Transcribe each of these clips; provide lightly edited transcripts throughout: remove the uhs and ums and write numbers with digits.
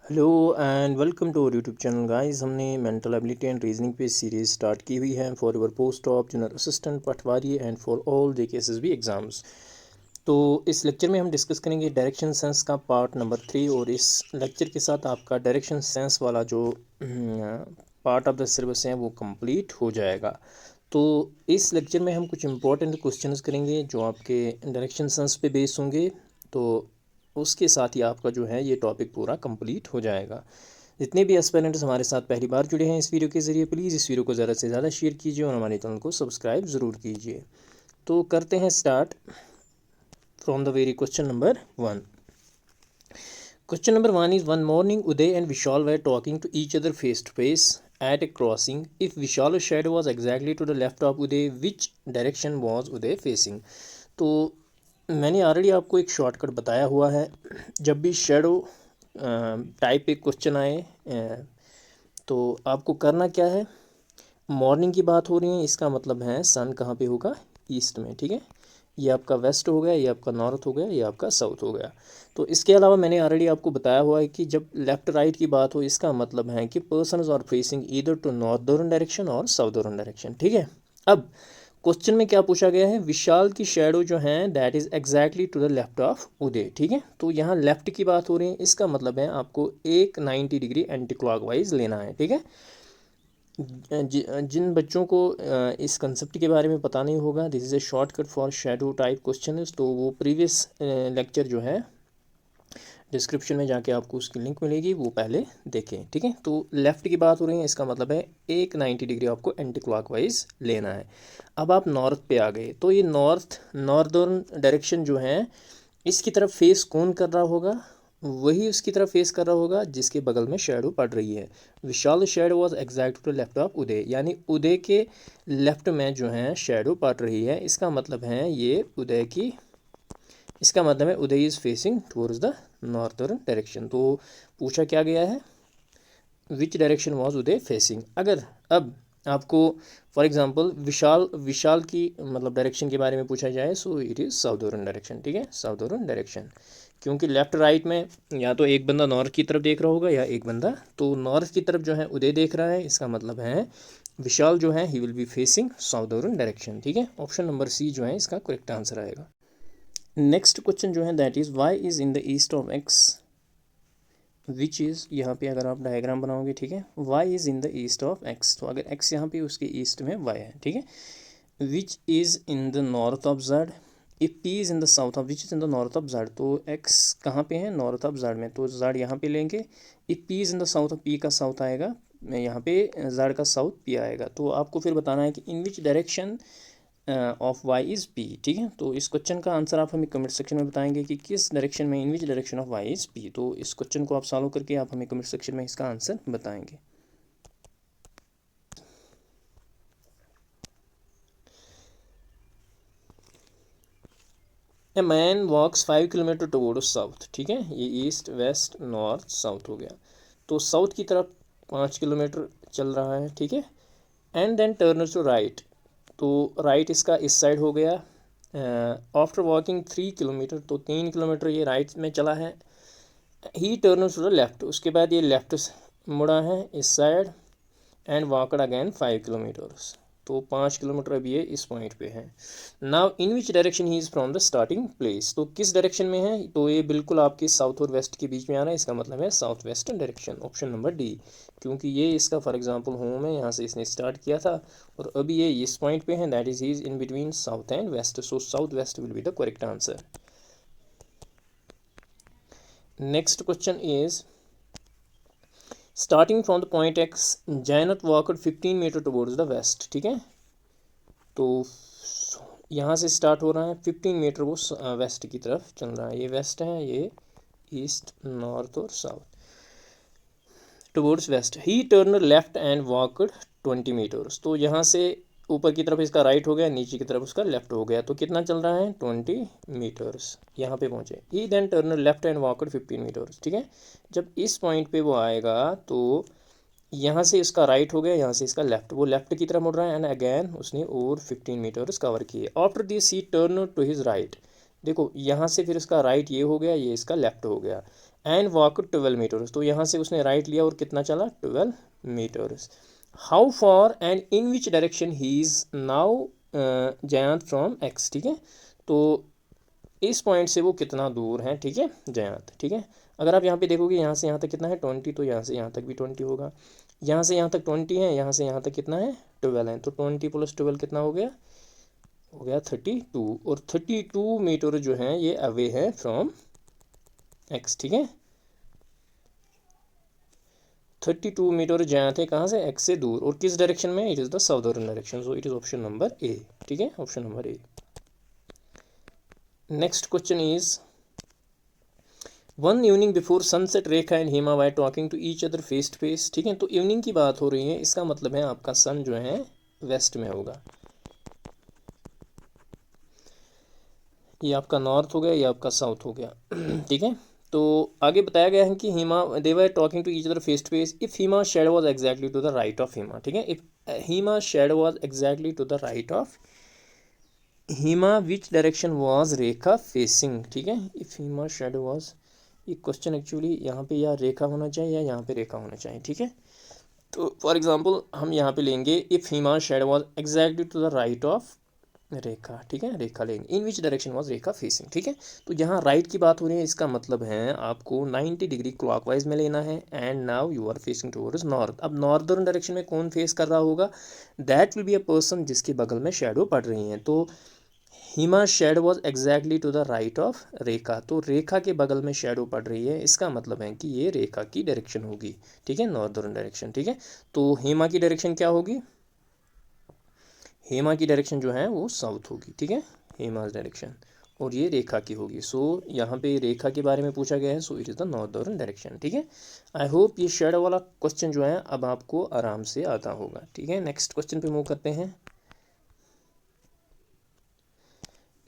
Hello and welcome to our YouTube channel guys. हमने mental ability and reasoning पे series start की हुई है for your post of junior assistant patwari and for all JKSSB exams. तो इस lecture में हम डिस्कस करेंगे डायरेक्शन सेंस का पार्ट नंबर 3 और इस लेक्चर के साथ आपका डायरेक्शन सेंस वाला जो पार्ट ऑफ द सिलेबस है वो कंप्लीट हो जाएगा। तो इस लेक्चर में हम कुछ इंपॉर्टेंट क्वेश्चंस करेंगे जो आपके डायरेक्शन सेंस पे बेस होंगे। तो उसके साथ ही आपका जो है ये टॉपिक पूरा कंप्लीट हो जाएगा। जितने भी एस्पिरेंट्स हमारे साथ पहली बार जुड़े हैं इस वीडियो के ज़रिए, प्लीज़ इस वीडियो को ज़्यादा से ज़्यादा शेयर कीजिए और हमारे चैनल को सब्सक्राइब ज़रूर कीजिए। तो करते हैं start from the very question number 1। Question number 1 is one morning Uday and Vishal were talking to each other face to face at a crossing. If Vishal's shadow was exactly to the left of Uday, which direction was Uday facing? तो मैंने already आपको एक shortcut बताया हुआ है। जब भी shadow type एक क्वेश्चन आए तो आपको करना क्या है, मॉर्निंग की बात हो रही है, इसका मतलब है सन कहाँ पे होगा, ईस्ट में। ठीक है, ये आपका वेस्ट हो गया, ये आपका नॉर्थ हो गया, ये आपका साउथ हो गया। तो इसके अलावा मैंने ऑलरेडी आपको बताया हुआ है कि जब लेफ़्ट राइट की बात हो इसका मतलब है कि persons are facing either to northern direction और साउदर्न डायरेक्शन। ठीक है, अब क्वेश्चन में क्या पूछा गया है, विशाल की शेडो जो है that is exactly to the left of Uday. ठीक है, तो यहाँ लेफ्ट की बात हो रही है, इसका मतलब है आपको एक 90 डिग्री एंटी क्लॉकवाइज लेना है। ठीक है, जिन बच्चों को इस कंसेप्ट के बारे में पता नहीं होगा, this is a shortcut for shadow type question, तो वो प्रीवियस लेक्चर जो है डिस्क्रिप्शन में जाके आपको उसकी लिंक मिलेगी, वो पहले देखें। ठीक है, तो लेफ़्ट की बात हो रही है, इसका मतलब है एक 90 डिग्री आपको एंटी क्लॉकवाइज लेना है। अब आप नॉर्थ पे आ गए, तो ये नॉर्दर्न डायरेक्शन जो है इसकी तरफ फेस कौन कर रहा होगा, वही उसकी तरफ फेस कर रहा होगा जिसके बगल में शेडो पड़ रही है। Vishal shadow was exact to left of Uday, यानी उदय के लेफ्ट में जो है शेडो पड़ रही है, इसका मतलब है ये उदय की, इसका मतलब है Uday is facing towards the northern direction. तो पूछा क्या गया है, which direction was Uday facing. अगर अब आपको फॉर एग्जांपल विशाल की मतलब डायरेक्शन के बारे में पूछा जाए, सो इट इज़ साउदर्न डायरेक्शन। ठीक है, साउदर्न डायरेक्शन, क्योंकि लेफ्ट राइट में या तो एक बंदा नॉर्थ की तरफ देख रहा होगा या एक बंदा तो नॉर्थ की तरफ जो है उदय देख रहा है, इसका मतलब है विशाल जो है he will be facing southern direction. ठीक है, ऑप्शन नंबर सी जो है इसका करेक्ट आंसर आएगा। नेक्स्ट क्वेश्चन जो है that is Y is in the east of X which is, यहाँ पे अगर आप डायग्राम बनाओगे, ठीक है, Y is in the east of X, तो अगर एक्स यहाँ पे उसके ईस्ट में वाई है। ठीक है, which is in the north of Z, if P is in the south of, which is in the north of Z, तो एक्स कहाँ पे है, नॉर्थ ऑफ जेड में, तो जेड यहाँ पे लेंगे। If P is in the south of, P का साउथ आएगा यहाँ पे, जेड का साउथ पी आएगा। तो आपको फिर बताना है कि in which direction of Y is P. ठीक है, तो इस क्वेश्चन का आंसर आप हमें कमेंट सेक्शन में बताएंगे कि किस डायरेक्शन में, in which direction of Y is P. तो इस क्वेश्चन को आप सॉल्व करके आप हमें कमेंट सेक्शन में इसका आंसर बताएंगे। A man walks 5 kilometer towards south. ठीक है, ये ईस्ट वेस्ट नॉर्थ साउथ हो गया, तो साउथ की तरफ 5 किलोमीटर चल रहा है। ठीक है, and then turn to right, तो राइट इसका इस साइड हो गया। आफ्टर वॉकिंग 3 किलोमीटर, तो 3 किलोमीटर ये राइट में चला है। He turn to the left, उसके बाद ये लेफ्ट मुड़ा है इस side, and walked again 5 kilometers, तो 5 किलोमीटर अभी ये इस पॉइंट पे है। Now in which direction he is from the starting place, तो किस डायरेक्शन में है, तो ये बिल्कुल आपके साउथ और वेस्ट के बीच में आ रहा है, इसका मतलब है south western direction, option number D. क्योंकि ये इसका फॉर एग्जांपल होम है, यहाँ से इसने स्टार्ट किया था और अभी ये इस पॉइंट पे है, that is he is in between south and west, so south west will be the correct answer. Next question is starting from the point X Jayant walked 15 metre towards the west. ठीक है, तो यहाँ से start हो रहा है 15 metre, वो waste की तरफ चल रहा है, ये वेस्ट है, ये ईस्ट नॉर्थ और south towards west. He turn left and walked 20 meters, तो यहाँ से ऊपर की तरफ इसका राइट हो गया, नीचे की तरफ उसका लेफ्ट हो गया, तो कितना चल रहा है 20 मीटर्स, यहाँ पे पहुँचे। He then turn left and walked 15 metres. ठीक है, जब इस पॉइंट पे वो आएगा तो यहाँ से इसका राइट हो गया, यहाँ से इसका लेफ्ट, वो लेफ्ट की तरफ मुड़ रहा है, एंड अगैन उसने और 15 मीटर्स कवर किए। After this he turn to his right, देखो यहाँ से फिर इसका राइट ये हो गया, ये इसका लेफ्ट हो गया, एंड वॉक 12 मीटर्स। तो यहाँ से उसने राइट लिया और कितना चला 12 metres. How far and in which direction he is now Jayant from X, ठीक है। तो इस पॉइंट से वो कितना दूर है, ठीक है, जयांत, ठीक है। अगर आप यहाँ पे देखोगे यहाँ से यहाँ तक कितना है 20, तो यहाँ से यहाँ तक भी 20 होगा। यहाँ से यहाँ तक 20 है, यहाँ से यहाँ तक कितना है 12 है, तो 20 + 12 कितना हो गया 32। और 32 मीटर जो है ये अवे है फ्रॉम एक्स, ठीक है। 32 मीटर जयांत है कहाँ से, एक्स से दूर, और किस डायरेक्शन में, it is the southern direction, so it is option number A, ठीक है, option number A. Next question is one evening before sunset Rekha and Hema were talking to each other face to face, ठीक है। तो evening की बात हो रही है, इसका मतलब है आपका सन जो है वेस्ट में होगा, ये आपका नॉर्थ हो गया, ये आपका साउथ हो गया, ठीक है। तो आगे बताया गया है कि Hema they were talking to each other face to face if Hema shadow was exactly to the right of Hema, ठीक है। If Hema shadow was exactly to the right of Hema which direction was Rekha facing, ठीक है। इफ हेमा शेड वाज, ये question actually यहाँ पे या रेखा होना चाहिए या यहाँ पे रेखा होना चाहिए, ठीक है। तो फॉर एग्जांपल हम यहाँ पे लेंगे if Hima shadow was exactly to the right of Rekha, ठीक है, रेखा लेंगे, in which direction was Rekha facing, ठीक है। तो यहाँ राइट की बात हो रही है, इसका मतलब है आपको 90 डिग्री क्लॉकवाइज में लेना है, and now you are facing towards north. अब नॉर्दर्न डायरेक्शन में कौन फेस कर रहा होगा, that will be a person जिसके बगल में शेडो पड़ रही है। तो Hima shadow was exactly to the right of Rekha, तो रेखा के बगल में शेडो पड़ रही है, इसका मतलब है कि ये रेखा की डायरेक्शन होगी, ठीक है, नॉर्दर्न डायरेक्शन, ठीक है। तो हेमा की डायरेक्शन क्या होगी, हेमा की डायरेक्शन जो है वो साउथ होगी, ठीक है, हेमा डायरेक्शन, और ये रेखा की होगी। सो यहाँ पे रेखा के बारे में पूछा गया है, सो it is the northern direction, ठीक है। आई होप ये शेडो वाला क्वेश्चन जो है अब आपको आराम से आता होगा, ठीक है। नेक्स्ट क्वेश्चन पे मूव करते हैं।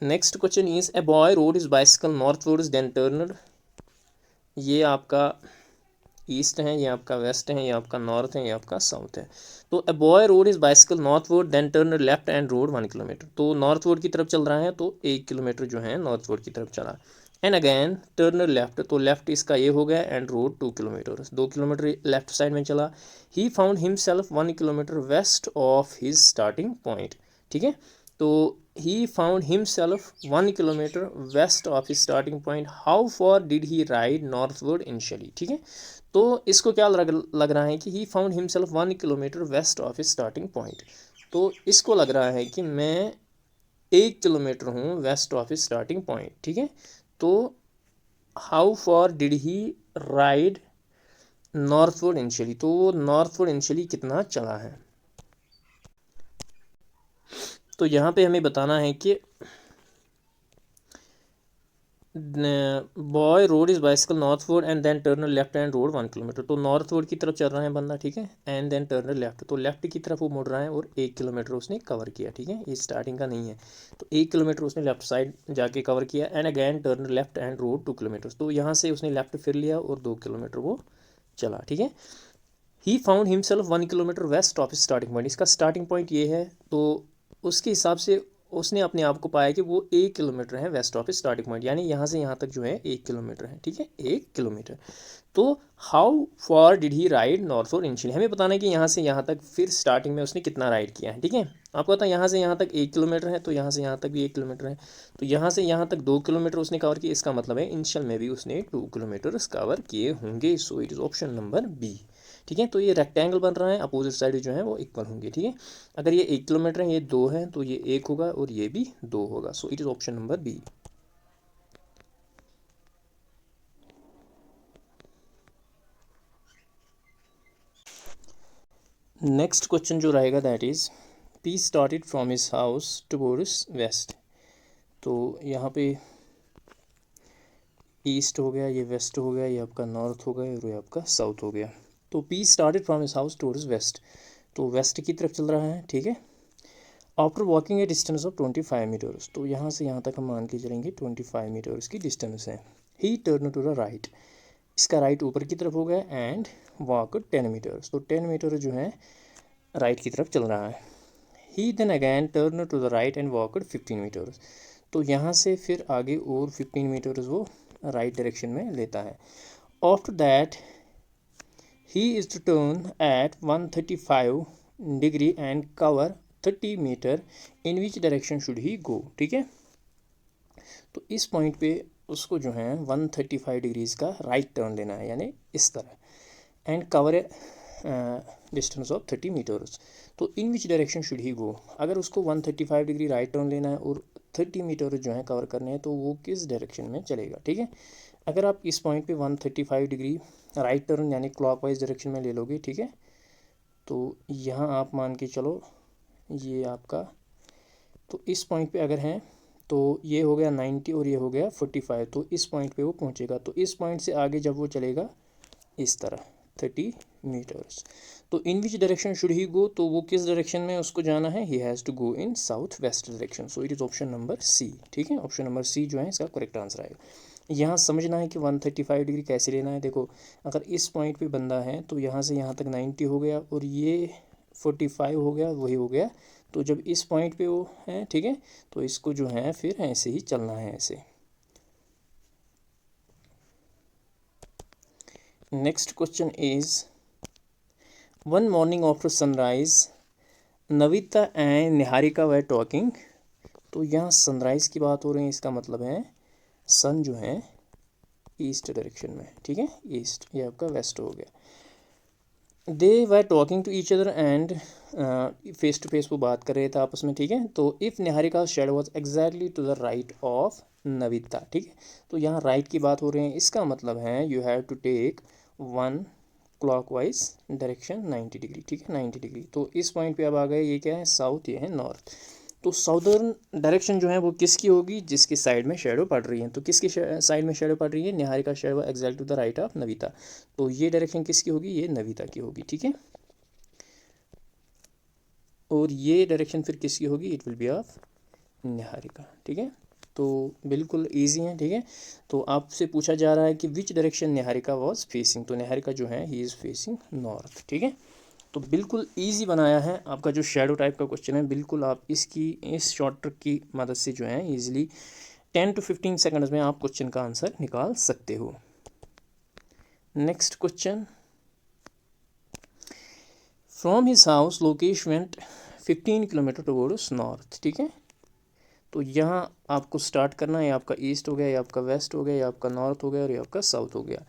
Next question is a boy rode his bicycle northwards then turned, ये आपका ईस्ट है, ये आपका वेस्ट है, ये आपका नॉर्थ है, ये आपका साउथ है। तो a boy rode his bicycle northward then turned left and rode 1 kilometer, तो नॉर्थवर्ड की तरफ चल रहा है, तो 1 किलोमीटर जो है नॉर्थवर्ड की तरफ चला, एंड अगेन टर्नर लेफ्ट, तो लेफ्ट इसका ये हो गया, and road 2 kilometre, 2 kilometre left side में चला। He found himself 1 kilometre west of his starting point, ठीक है। तो he found himself 1 kilometre west of his starting point, how far did he ride northward initially, ठीक है। तो इसको क्या लग रहा है कि he found himself 1 kilometre west of his starting point, तो इसको लग रहा है कि मैं 1 किलोमीटर हूँ west of his starting point, ठीक है। तो how far did he ride northward initially, तो वो नॉर्थवर्ड इनिशियली कितना चला है। तो यहाँ पे हमें बताना है कि boy rode his bicycle northward and then turned left and rode 1 kilometer, तो नॉर्थवर्ड की तरफ चल रहा है बंदा, ठीक है, एंड देन टर्नर लेफ्ट, तो लेफ्ट की तरफ वो मुड़ रहा है और 1 किलोमीटर उसने कवर किया, ठीक है, ये स्टार्टिंग का नहीं है। तो 1 किलोमीटर उसने लेफ्ट साइड जाके कवर किया, and again Turner left and road 2 kilometre, तो यहाँ से उसने लेफ्ट फिर लिया और 2 किलोमीटर वो चला, ठीक है। He found himself 1 kilometre west of starting point, इसका स्टार्टिंग पॉइंट ये है, तो उसके हिसाब से उसने अपने आप को पाया कि वो 1 किलोमीटर है वेस्ट ऑफ स्टार्टिंग पॉइंट, यानी यहाँ से यहाँ तक जो है 1 किलोमीटर है, ठीक है, 1 किलोमीटर। तो how far did he ride northward initially, हमें बताना है कि यहाँ से यहाँ तक फिर स्टार्टिंग में उसने कितना राइड किया है, ठीक है। आपको पता है यहाँ से यहाँ तक 1 किलोमीटर है, तो यहाँ से यहाँ तक भी 1 किलोमीटर है, तो यहाँ से यहाँ तक 2 किलोमीटर उसने कवर किया, इसका मतलब है इनिशियल में भी उसने 2 किलोमीटर कवर किए होंगे, so it is option number B, ठीक है। तो ये रेक्टेंगल बन रहा है, अपोजिट साइड जो है वो इक्वल होंगे, ठीक है। अगर ये 1 किलोमीटर है, ये 2 है, तो ये 1 होगा और ये भी 2 होगा, so it is option number B. Next question जो रहेगा that is P started from his house towards west, तो यहाँ पे ईस्ट हो गया, ये वेस्ट हो गया, ये आपका नॉर्थ हो गया और ये आपका साउथ हो गया। तो P started from his house towards west, तो वेस्ट की तरफ चल रहा है, ठीक है। After walking a distance of 25 meters, तो यहाँ से यहाँ तक हम मान के चलेंगे 25 मीटर्स की डिस्टेंस है। He turn to the right, इसका राइट ऊपर की तरफ हो गया, एंड वॉक 10 मीटर्स, तो 10 मीटर जो है राइट की तरफ चल रहा है। He then again turn to the right and walked 15 metres, तो यहाँ से फिर आगे और 15 मीटर्स वो राइट डायरेक्शन में लेता है। After that he is to turn at 135 degree and cover 30 metre, in which direction should he go. ठीक है, तो इस पॉइंट पे उसको जो है 135 डिग्रीज़ का राइट टर्न लेना है, यानी इस तरह, and cover a distance of 30 meters. तो in which direction should he गो, अगर उसको 135 डिग्री राइट टर्न लेना है और 30 मीटर जो है कवर करने हैं, तो वो किस डायरेक्शन में चलेगा। ठीक है, अगर आप इस पॉइंट पे 135 डिग्री राइट टर्न यानी क्लॉकवाइज डायरेक्शन में ले लोगे, ठीक है, तो यहाँ आप मान के चलो ये आपका, तो इस पॉइंट पे अगर हैं तो ये हो गया 90 और ये हो गया 45, तो इस पॉइंट पे वो पहुँचेगा। तो इस पॉइंट से आगे जब वो चलेगा इस तरह 30 मीटर्स, तो in which direction should he गो, तो वो किस डायरेक्शन में उसको जाना है, he has to go in south west direction. So it is option number C. ठीक है, ऑप्शन नंबर सी जो है इसका करेक्ट आंसर आएगा। यहाँ समझना है कि 135 डिग्री कैसे लेना है। देखो, अगर इस पॉइंट पे बंदा है तो यहाँ से यहाँ तक 90 हो गया और ये 45 हो गया, वही हो गया। तो जब इस पॉइंट पे वो है, ठीक है, तो इसको जो है फिर ऐसे ही चलना है, ऐसे। Next question is, one morning after sunrise Navita and Niharika were talking. तो यहाँ सनराइज़ की बात हो रही है, इसका मतलब है सन जो है ईस्ट डायरेक्शन में। ठीक है, ईस्ट, ये आपका वेस्ट हो गया। They were talking to each other and face to face वो बात कर रहे थे आपस में। ठीक है, तो if Niharika shadow was exactly to the right of Navita. ठीक है, तो यहाँ राइट की बात हो रही है, इसका मतलब है you have to take one clockwise direction 90 degree. ठीक है, 90 डिग्री। तो इस पॉइंट पे अब आ गए, ये क्या है, साउथ, ये है नॉर्थ। तो साउदर्न डायरेक्शन जो है वो किसकी होगी, जिसकी साइड में शेडो पड़ रही है। तो किसकी साइड में शेडो पड़ रही है, Niharika shadow exact to the right of Navita. तो ये डायरेक्शन किसकी होगी, ये नविता की होगी। ठीक है, और ये डायरेक्शन फिर किसकी होगी, it will be of Niharika. ठीक है, तो बिल्कुल ईजी है। ठीक है, तो आपसे पूछा जा रहा है कि which direction Niharika was facing, तो निहारिका जो है ही इज़ फेसिंग नॉर्थ। ठीक है, तो बिल्कुल इजी बनाया है आपका जो शेडो टाइप का क्वेश्चन है। बिल्कुल आप इसकी इस शॉर्ट ट्रिक की मदद से जो है इजीली 10 to 15 सेकंड्स में आप क्वेश्चन का आंसर निकाल सकते हो। Next question, from his house Lokesh went 15 kilometre towards north. ठीक है, तो यहाँ आपको स्टार्ट करना है, आपका ईस्ट हो गया, या आपका वेस्ट हो गया, या आपका नॉर्थ हो गया, और ये आपका साउथ हो गया।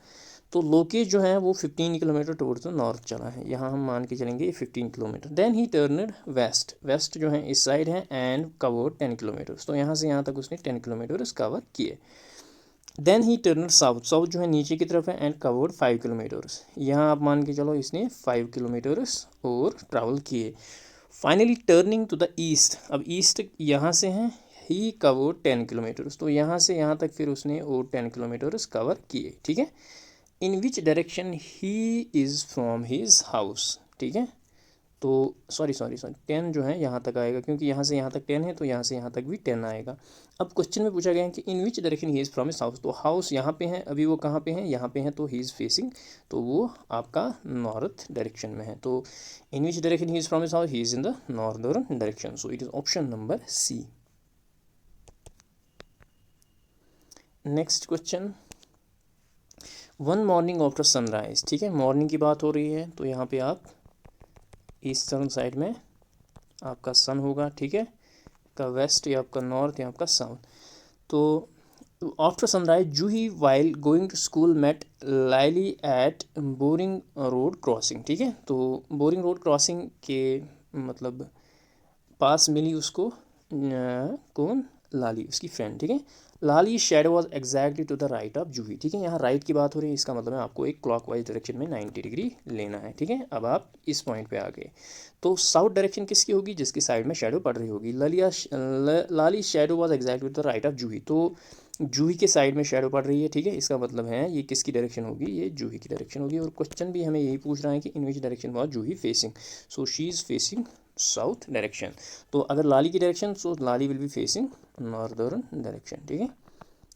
तो लोकेश जो है वो 15 किलोमीटर टुवर्ड्स द नॉर्थ चला है, यहाँ हम मान के चलेंगे 15 kilometer. Then he turned west, west जो है इस साइड है, एंड कवर्ड 10 किलोमीटर्स, तो यहाँ से यहाँ तक उसने 10 किलोमीटर्स कवर किए। Then he turned south, south जो है नीचे की तरफ है, एंड कवर्ड 5 किलोमीटर्स, यहाँ आप मान के चलो इसने 5 किलोमीटर्स और ट्रैवल किए। Finally turning to the east, अब ईस्ट यहाँ से है, ही कवर्ड 10 किलोमीटर्स, तो यहाँ से यहाँ तक फिर उसने और 10 किलोमीटर्स कवर किए। ठीक है, in which direction he is from his house. ठीक है, तो सॉरी 10 जो है यहाँ तक आएगा, क्योंकि यहाँ से यहाँ तक 10 है, तो यहाँ से यहाँ तक भी 10 आएगा। अब क्वेश्चन में पूछा गया है कि in which direction he is from his house, तो हाउस यहाँ पे है, अभी वो कहाँ पे है, यहाँ पे है, तो ही इज़ फेसिंग, तो वो आपका नॉर्थ डायरेक्शन में है। तो in which direction he is from his house, he is in the northern direction. So it is option number C. Next question, one morning after sunrise. ठीक है, morning की बात हो रही है, तो यहाँ पे आप ईस्टर्न साइड में आपका सन होगा। ठीक है, का वेस्ट, या आपका नॉर्थ, या आपका साउथ। तो after sunrise Juhi while going to school met Lali at Boring Road crossing. ठीक है, तो बोरिंग रोड क्रॉसिंग के मतलब पास मिली उसको कौन, लाली, उसकी फ्रेंड। ठीक है, Lali shadow was exactly to the right of Juhi. ठीक है, यहाँ राइट की बात हो रही है, इसका मतलब है आपको एक क्लॉकवाइज डायरेक्शन में 90 डिग्री लेना है। ठीक है, अब आप इस पॉइंट पे आ गए, तो साउथ डायरेक्शन किसकी होगी, जिसकी साइड में शेडो पड़ रही होगी। Lali shadow was exactly to the right of Juhi, तो जूही के साइड में शेडो पड़ रही है। ठीक है, इसका मतलब है ये किसकी डायरेक्शन होगी, ये जूही की डायरेक्शन होगी। और क्वेश्चन भी हमें यही पूछ रहा है कि in which direction was Juhi facing, so she is facing south direction. तो अगर लाली की direction, so Lali will be facing northern direction. ठीक है,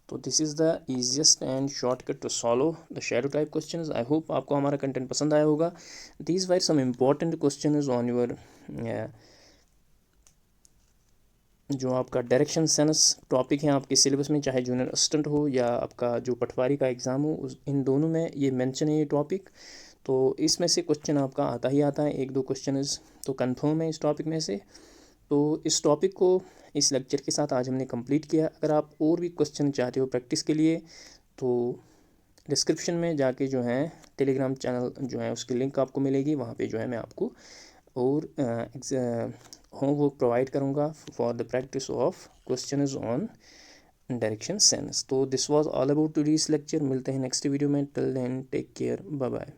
तो this is the easiest and shortcut to solve the shadow type questions. I hope आपको हमारा content पसंद आया होगा। These were some important questions on your जो आपका डायरेक्शन सेंस टॉपिक है आपके सिलेबस में, चाहे जूनियर असिस्टेंट हो या आपका जो पटवारी का एग्ज़ाम हो, इन दोनों में ये मेंशन है ये टॉपिक। तो इसमें से क्वेश्चन आपका आता ही आता है, 1-2 क्वेश्चन तो कंफर्म है इस टॉपिक में से। तो इस टॉपिक को इस लेक्चर के साथ आज हमने कंप्लीट किया। अगर आप और भी क्वेश्चन चाहते हो प्रैक्टिस के लिए तो डिस्क्रिप्शन में जाके जो है टेलीग्राम चैनल जो है उसकी लिंक आपको मिलेगी, वहाँ पे जो है मैं आपको और होमवर्क प्रोवाइड करूँगा for the practice of questions on direction sense. तो this was all about today's lecture. मिलते हैं नेक्स्ट वीडियो में। Till then take care, bye bye.